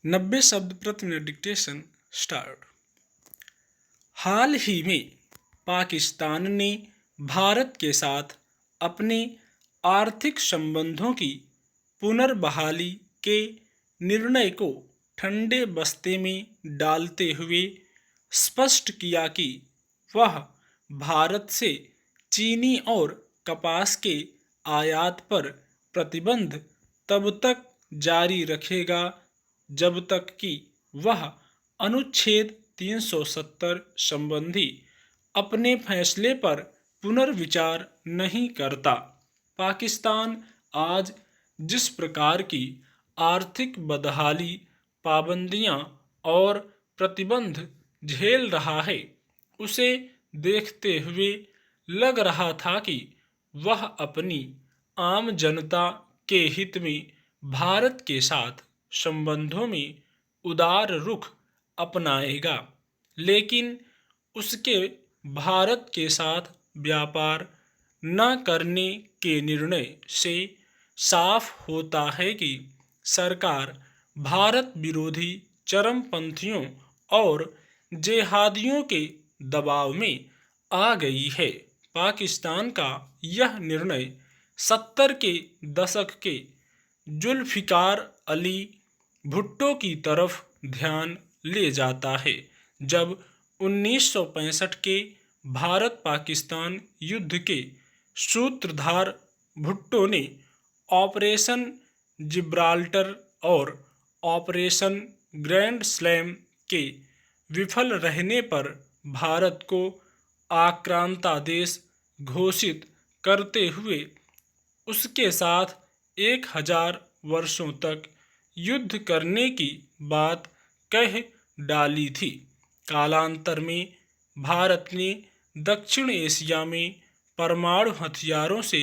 90 शब्द प्रति minute dictation start. हाल ही में पाकिस्तान ने भारत के साथ अपने आर्थिक संबंधों की पुनर्बहाली के निर्णय को ठंडे बस्ते में डालते हुए स्पष्ट किया कि वह भारत से चीनी और कपास के आयात पर प्रतिबंध तब तक जारी रखेगा जब तक कि वह अनुच्छेद 370 संबंधी अपने फैसले पर पुनर्विचार नहीं करता। पाकिस्तान आज जिस प्रकार की आर्थिक बदहाली, पाबंदियां और प्रतिबंध झेल रहा है, उसे देखते हुए लग रहा था कि वह अपनी आम जनता के हित में भारत के साथ संबंधों में उदार रुख अपनाएगा, लेकिन उसके भारत के साथ व्यापार न करने के निर्णय से साफ होता है कि सरकार भारत विरोधी चरमपंथियों और जेहादियों के दबाव में आ गई है। पाकिस्तान का यह निर्णय 70 के दशक के जुल्फिकार अली भुट्टो की तरफ ध्यान ले जाता है, जब 1965 के भारत पाकिस्तान युद्ध के सूत्रधार भुट्टो ने ऑपरेशन जिब्राल्टर और ऑपरेशन ग्रैंड स्लैम के विफल रहने पर भारत को आक्रांतादेश घोषित करते हुए उसके साथ 1000 वर्षों तक युद्ध करने की बात कह डाली थी। कालांतर में भारत ने दक्षिण एशिया में परमाणु हथियारों से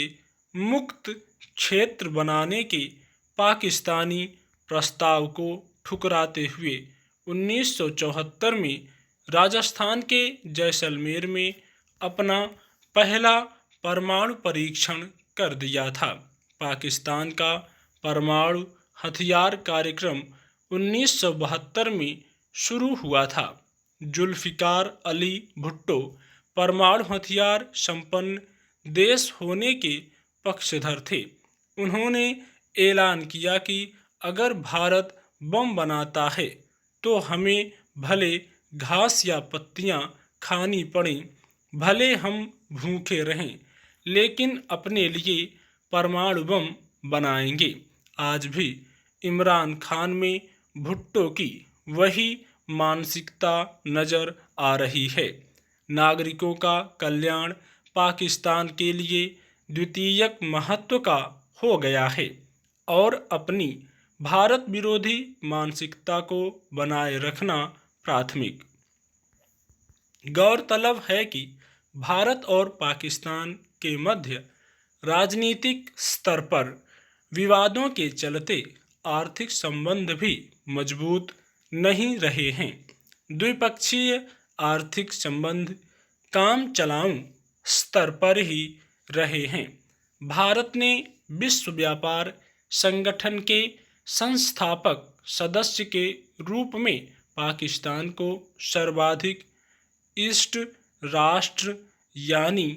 मुक्त क्षेत्र बनाने के पाकिस्तानी प्रस्ताव को ठुकराते हुए 1974 में राजस्थान के जैसलमेर में अपना पहला परमाणु परीक्षण कर दिया था। पाकिस्तान का परमाणु हथियार कार्यक्रम 1972 में शुरू हुआ था। जुल्फिकार अली भुट्टो परमाणु हथियार संपन्न देश होने के पक्षधर थे। उन्होंने ऐलान किया कि अगर भारत बम बनाता है तो हमें भले घास या पत्तियां खानी पड़ें, भले हम भूखे रहें, लेकिन अपने लिए परमाणु बम बनाएंगे। आज भी इमरान खान में भुट्टो की वही मानसिकता नजर आ रही है। नागरिकों का कल्याण पाकिस्तान के लिए द्वितीयक महत्व का हो गया है और अपनी भारत विरोधी मानसिकता को बनाए रखना प्राथमिक। गौरतलब है कि भारत और पाकिस्तान के मध्य राजनीतिक स्तर पर विवादों के चलते आर्थिक संबंध भी मजबूत नहीं रहे हैं। द्विपक्षीय आर्थिक संबंध काम चलाऊ स्तर पर ही रहे हैं। भारत ने विश्व व्यापार संगठन के संस्थापक सदस्य के रूप में पाकिस्तान को सर्वाधिक ईस्ट राष्ट्र यानी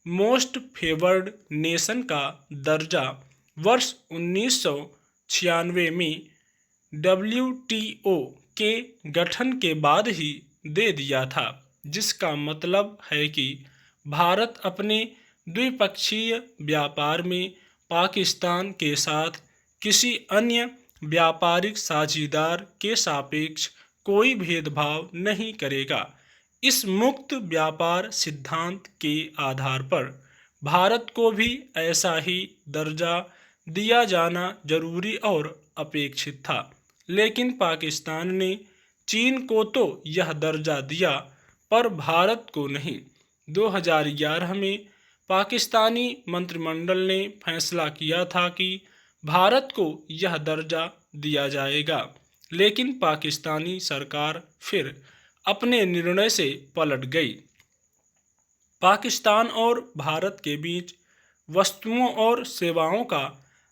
मोस्ट फेवर्ड नेशन का दर्जा वर्ष 1996 में WTO के गठन के बाद ही दे दिया था, जिसका मतलब है कि भारत अपने द्विपक्षीय व्यापार में पाकिस्तान के साथ किसी अन्य व्यापारिक साझेदार के सापेक्ष कोई भेदभाव नहीं करेगा। इस मुक्त व्यापार सिद्धांत के आधार पर भारत को भी ऐसा ही दर्जा दिया जाना जरूरी और अपेक्षित था, लेकिन पाकिस्तान ने चीन को तो यह दर्जा दिया पर भारत को नहीं। 2011 में पाकिस्तानी मंत्रिमंडल ने फैसला किया था कि भारत को यह दर्जा दिया जाएगा, लेकिन पाकिस्तानी सरकार फिर अपने निर्णय से पलट गई। पाकिस्तान और भारत के बीच वस्तुओं और सेवाओं का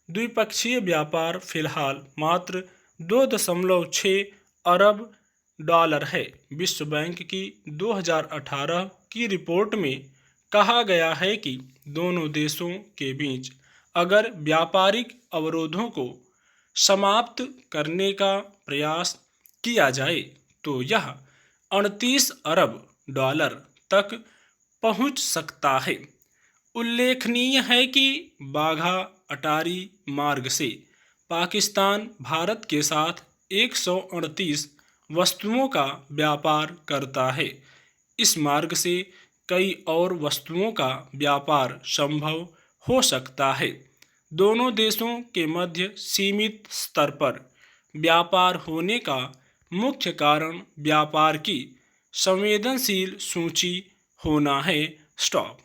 द्विपक्षीय व्यापार फिलहाल मात्र $2.6 अरब है। विश्व बैंक की 2018 की रिपोर्ट में कहा गया है कि दोनों देशों के बीच अगर व्यापारिक अवरोधों को समाप्त करने का प्रयास किया जाए तो यह 38 अरब डॉलर तक पहुंच सकता है। उल्लेखनीय है कि वाघा अटारी मार्ग से पाकिस्तान भारत के साथ 138 वस्तुओं का व्यापार करता है। इस मार्ग से कई और वस्तुओं का व्यापार संभव हो सकता है। दोनों देशों के मध्य सीमित स्तर पर व्यापार होने का मुख्य कारण व्यापार की संवेदनशील सूची होना है। स्टॉप।